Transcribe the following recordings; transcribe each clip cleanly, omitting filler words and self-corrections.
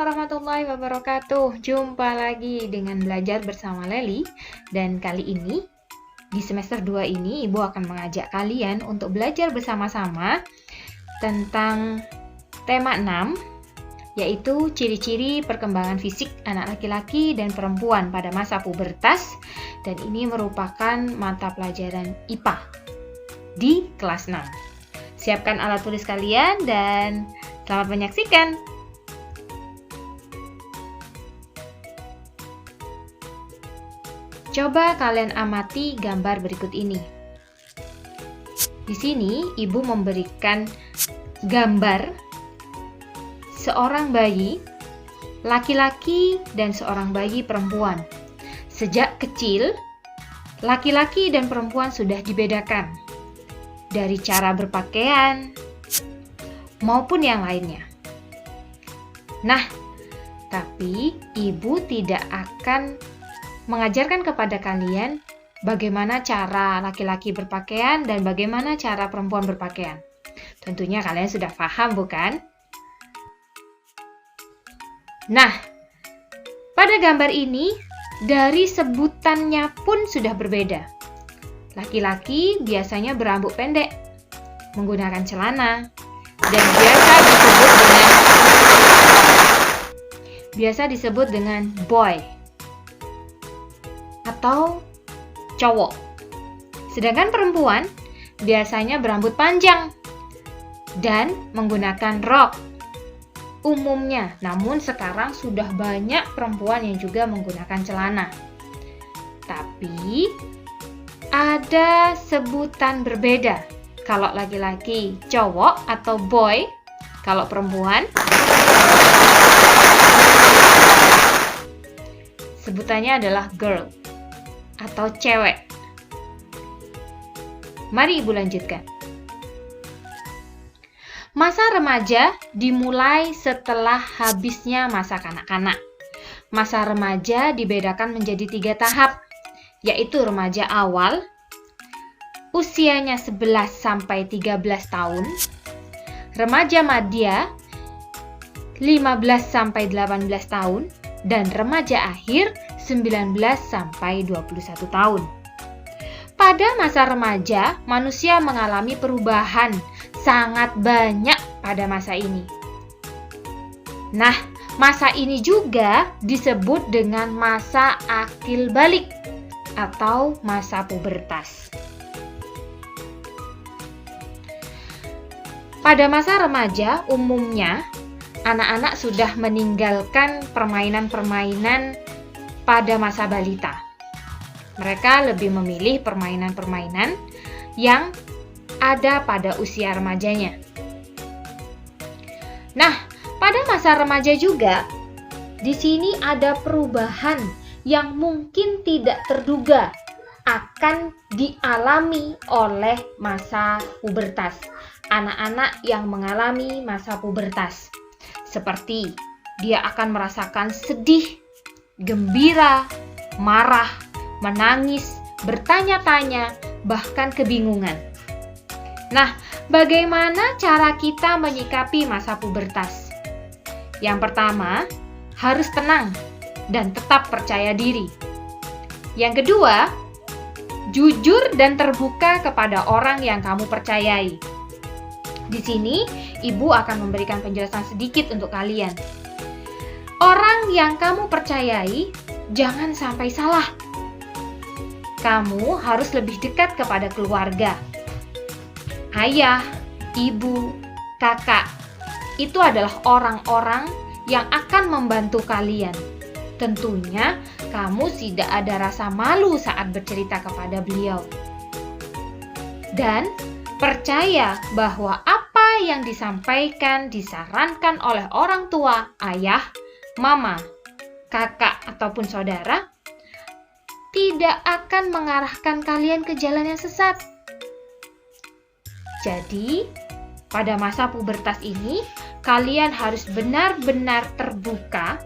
warahmatullahi wabarakatuh. Jumpa lagi dengan Belajar Bersama Leli. Dan kali ini, di semester 2 ini, Ibu akan mengajak kalian untuk belajar bersama-sama tentang tema 6, yaitu ciri-ciri perkembangan fisik anak laki-laki dan perempuan pada masa pubertas. Dan ini merupakan mata pelajaran IPA di kelas 6. Siapkan alat tulis kalian dan selamat menyaksikan. Coba kalian amati gambar berikut ini. Di sini, Ibu memberikan gambar seorang bayi laki-laki dan seorang bayi perempuan. Sejak kecil, laki-laki dan perempuan sudah dibedakan dari cara berpakaian maupun yang lainnya. Nah, tapi Ibu tidak akan mengajarkan kepada kalian bagaimana cara laki-laki berpakaian dan bagaimana cara perempuan berpakaian. Tentunya kalian sudah paham, bukan? Nah, pada gambar ini, dari sebutannya pun sudah berbeda. Laki-laki biasanya berambut pendek, menggunakan celana, dan biasa disebut dengan boy atau cowok. Sedangkan perempuan biasanya berambut panjang dan menggunakan rok umumnya. Namun sekarang sudah banyak perempuan yang juga menggunakan celana. Tapi ada sebutan berbeda. Kalau laki-laki cowok atau boy, kalau perempuan sebutannya adalah girl atau cewek. Mari Ibu lanjutkan. Masa remaja dimulai setelah habisnya masa kanak-kanak. Masa remaja dibedakan menjadi 3 tahap, yaitu remaja awal, usianya 11 sampai 13 tahun, remaja madya, 15 sampai 18 tahun, dan remaja akhir 19 sampai 21 tahun. Pada masa remaja, manusia mengalami perubahan sangat banyak pada masa ini. Nah, masa ini juga disebut dengan masa akil balik atau masa pubertas. Pada masa remaja, umumnya anak-anak sudah meninggalkan permainan-permainan pada masa balita. Mereka lebih memilih permainan-permainan yang ada pada usia remajanya. Nah, pada masa remaja juga, di sini ada perubahan yang mungkin tidak terduga akan dialami oleh masa pubertas. Anak-anak yang mengalami masa pubertas. Seperti dia akan merasakan sedih, gembira, marah, menangis, bertanya-tanya, bahkan kebingungan. Nah, bagaimana cara kita menyikapi masa pubertas? Yang pertama, harus tenang dan tetap percaya diri. Yang kedua, jujur dan terbuka kepada orang yang kamu percayai. Di sini, Ibu akan memberikan penjelasan sedikit untuk kalian. Orang yang kamu percayai, jangan sampai salah. Kamu harus lebih dekat kepada keluarga. Ayah, ibu, kakak, itu adalah orang-orang yang akan membantu kalian. Tentunya, kamu tidak ada rasa malu saat bercerita kepada beliau. Dan percaya bahwa apa yang disampaikan, disarankan oleh orang tua, ayah, mama, kakak, ataupun saudara, tidak akan mengarahkan kalian ke jalan yang sesat. Jadi, pada masa pubertas ini, kalian harus benar-benar terbuka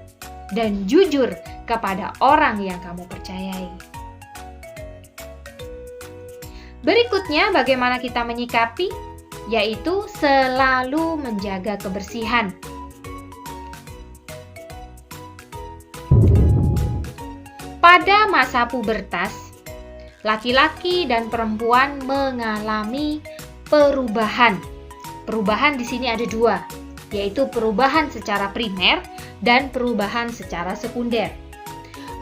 dan jujur kepada orang yang kamu percayai. Berikutnya, bagaimana kita menyikapi? Yaitu selalu menjaga kebersihan. Pada masa pubertas, laki-laki dan perempuan mengalami perubahan. Perubahan di sini ada dua, yaitu perubahan secara primer dan perubahan secara sekunder.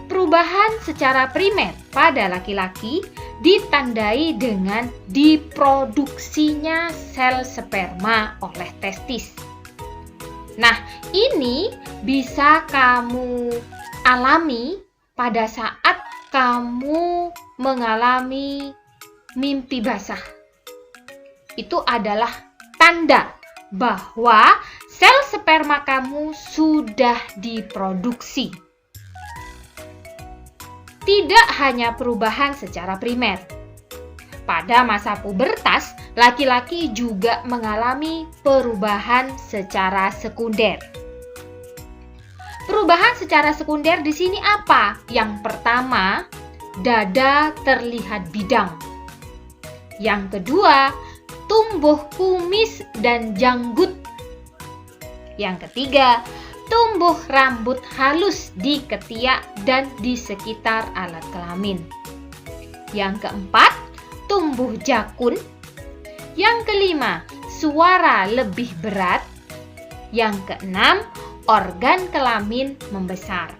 Perubahan secara primer pada laki-laki ditandai dengan diproduksinya sel sperma oleh testis. Nah, ini bisa kamu alami pada saat kamu mengalami mimpi basah. Itu adalah tanda bahwa sel sperma kamu sudah diproduksi. Tidak hanya perubahan secara primer. Pada masa pubertas, laki-laki juga mengalami perubahan secara sekunder. Perubahan secara sekunder di sini apa? Yang pertama, dada terlihat bidang. Yang kedua, tumbuh kumis dan janggut. Yang ketiga, tumbuh rambut halus di ketiak dan di sekitar alat kelamin. Yang keempat, tumbuh jakun. Yang kelima, suara lebih berat. Yang keenam, organ kelamin membesar.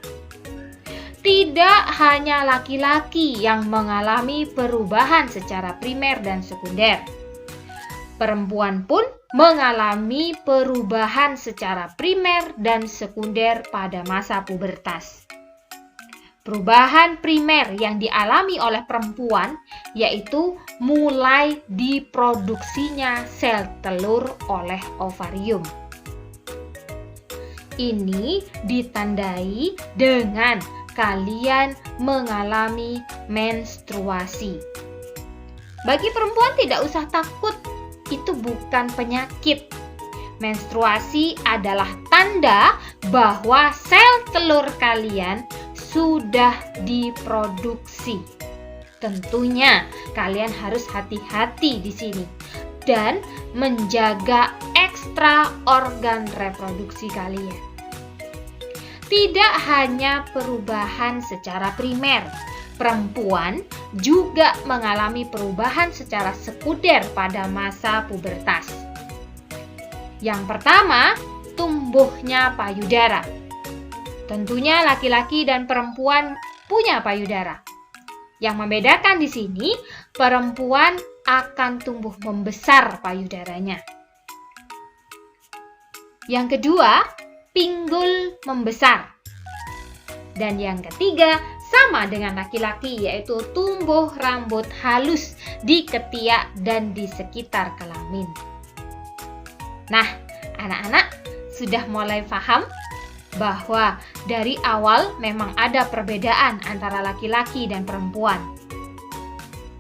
Tidak hanya laki-laki yang mengalami perubahan secara primer dan sekunder. Perempuan pun mengalami perubahan secara primer dan sekunder pada masa pubertas. Perubahan primer yang dialami oleh perempuan yaitu mulai diproduksinya sel telur oleh ovarium. Ini ditandai dengan kalian mengalami menstruasi. Bagi perempuan tidak usah takut, itu bukan penyakit. Menstruasi adalah tanda bahwa sel telur kalian sudah diproduksi. Tentunya kalian harus hati-hati di sini dan menjaga ekstra organ reproduksi kalian. Tidak hanya perubahan secara primer, perempuan juga mengalami perubahan secara sekunder pada masa pubertas. Yang pertama, tumbuhnya payudara. Tentunya laki-laki dan perempuan punya payudara. Yang membedakan di sini, perempuan akan tumbuh membesar payudaranya. Yang kedua, pinggul membesar. Dan yang ketiga, sama dengan laki-laki, yaitu tumbuh rambut halus di ketiak dan di sekitar kelamin. Nah, anak-anak sudah mulai paham bahwa dari awal memang ada perbedaan antara laki-laki dan perempuan.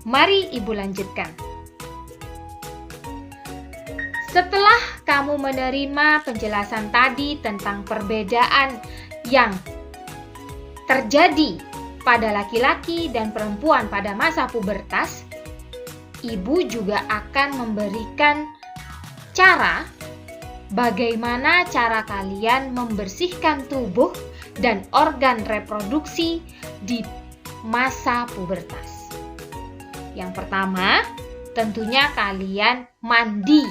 Mari Ibu lanjutkan. Setelah kamu menerima penjelasan tadi tentang perbedaan yang terjadi pada laki-laki dan perempuan pada masa pubertas, Ibu juga akan memberikan cara bagaimana cara kalian membersihkan tubuh dan organ reproduksi di masa pubertas. Yang pertama, tentunya kalian mandi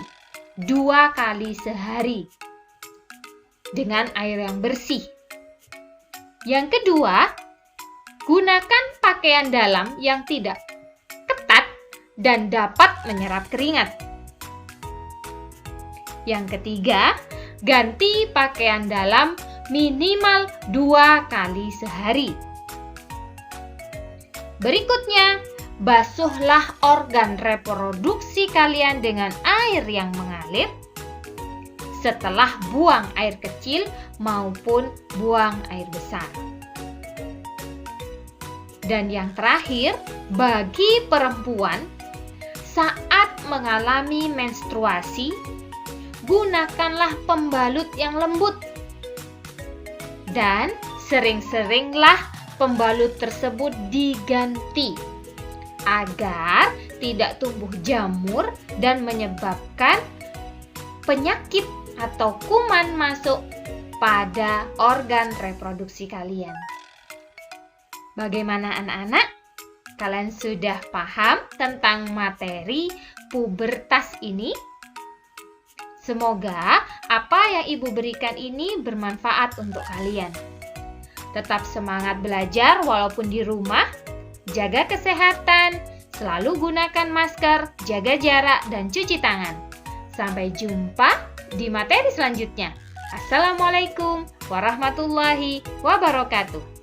2 kali sehari dengan air yang bersih. Yang kedua, gunakan pakaian dalam yang tidak ketat dan dapat menyerap keringat. Yang ketiga, ganti pakaian dalam minimal 2 kali sehari. Berikutnya, basuhlah organ reproduksi kalian dengan air yang mengalir setelah buang air kecil maupun buang air besar. Dan yang terakhir, bagi perempuan, saat mengalami menstruasi, gunakanlah pembalut yang lembut. Dan sering-seringlah pembalut tersebut diganti agar tidak tumbuh jamur dan menyebabkan penyakit atau kuman masuk pada organ reproduksi kalian. Bagaimana anak-anak? Kalian sudah paham tentang materi pubertas ini? Semoga apa yang Ibu berikan ini bermanfaat untuk kalian. Tetap semangat belajar walaupun di rumah, jaga kesehatan, selalu gunakan masker, jaga jarak, dan cuci tangan. Sampai jumpa di materi selanjutnya. Assalamualaikum warahmatullahi wabarakatuh.